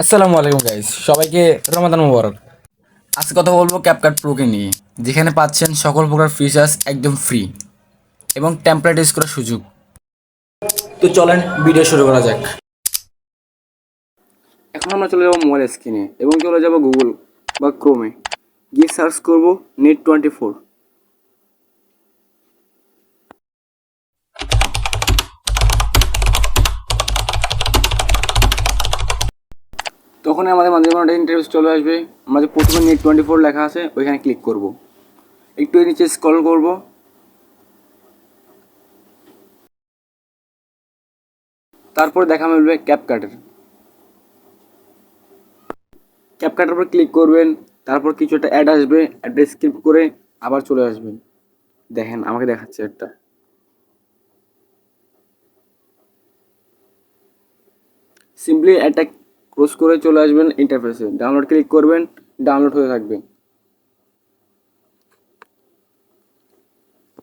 আসসালামু আলাইকুম গাইস, সবাইকে রমাদান মুবারক। আজকে কথা বলবো ক্যাপকাট প্রোকে নিয়ে, যেখানে পাচ্ছেন সকল প্রকার ফিচার্স একদম ফ্রি এবং টেমপ্লেট ইউজ করার সুযোগ। তো চলেন ভিডিও শুরু করা যাক। এখন আমরা চলে যাবো মোবাইল স্ক্রিনে এবং চলে যাব গুগল বা ক্রোমে, গিয়ে সার্চ করব নেট24। তখন আমাদের মাঝে একটা ইন্টারফেস চলে আসবে। আমরা যে প্রথমে নেট24 লেখা আছে ওইখানে ক্লিক করব, একটু নিচে স্ক্রল করব, তারপর দেখা মিলবে ক্যাপকাটের। ক্যাপকাটের উপর ক্লিক করবেন, তারপর কিছু একটা অ্যাড আসবে, অ্যাডটা স্কিপ করে আবার চলে আসবেন। দেখেন আমাকে দেখাচ্ছে একটা, সিম্পলি অ্যাডটা ক্লোজ করে চলে আসবেন ইন্টারফেসে, ডাউনলোড ক্লিক করবেন, ডাউনলোড হতে থাকবে।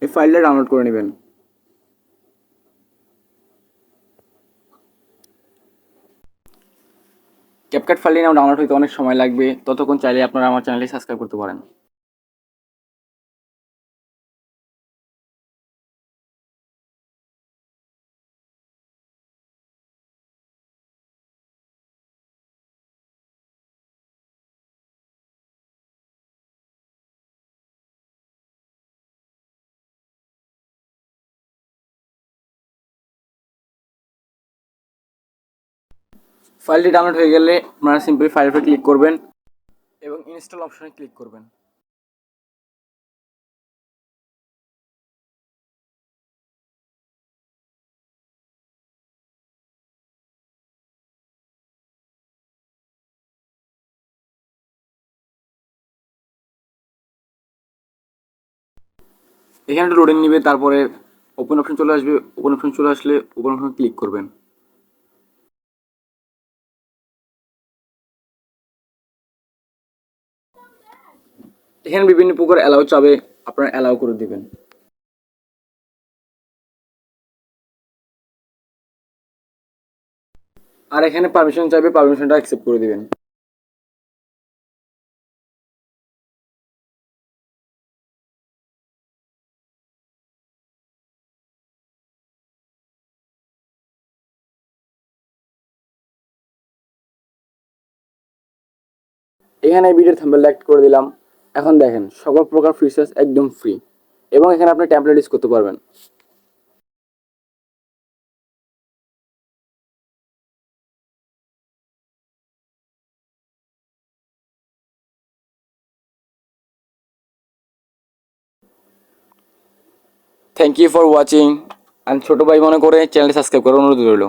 এই ফাইলটা ডাউনলোড করে নেবেন। ক্যাপকাট ফাইলটি নাও ডাউনলোড হতে অনেক সময় লাগবে, ততক্ষণ চাইলে আপনারা আমার চ্যানেলটি সাবস্ক্রাইব করতে পারেন। ফাইলটি ডাউনলোড হয়ে গেলে আপনারা সিম্পলি ফাইলের উপর ক্লিক করবেন এবং ইনস্টল অপশনে ক্লিক করবেন। এখানে একটু লোডিং নিবে, তারপরে ওপেন অপশন চলে আসবে। ওপেন অপশন চলে আসলে ওপেন অপশন ক্লিক করবেন। এখানে বিভিন্ন প্রকার অ্যালাউ চাবে, আপনারা অ্যালাউ করে দিবেন। আর এখানে পারমিশন চাইবে, পারমিশনটা অ্যাকসেপ্ট করে দিবেন। এখানে ভিডিওর থাম্বনেল অ্যাড করে দিলাম। এখন দেখেন সকল প্রকার ফিচার্স একদম ফ্রি এবং এখানে আপনি টেমপ্লেট ইউজ করতে পারবেন। Thank you for watching. আর ছোটো ভাই মনে করে চ্যানেলটি সাবস্ক্রাইব করার অনুরোধ রইল।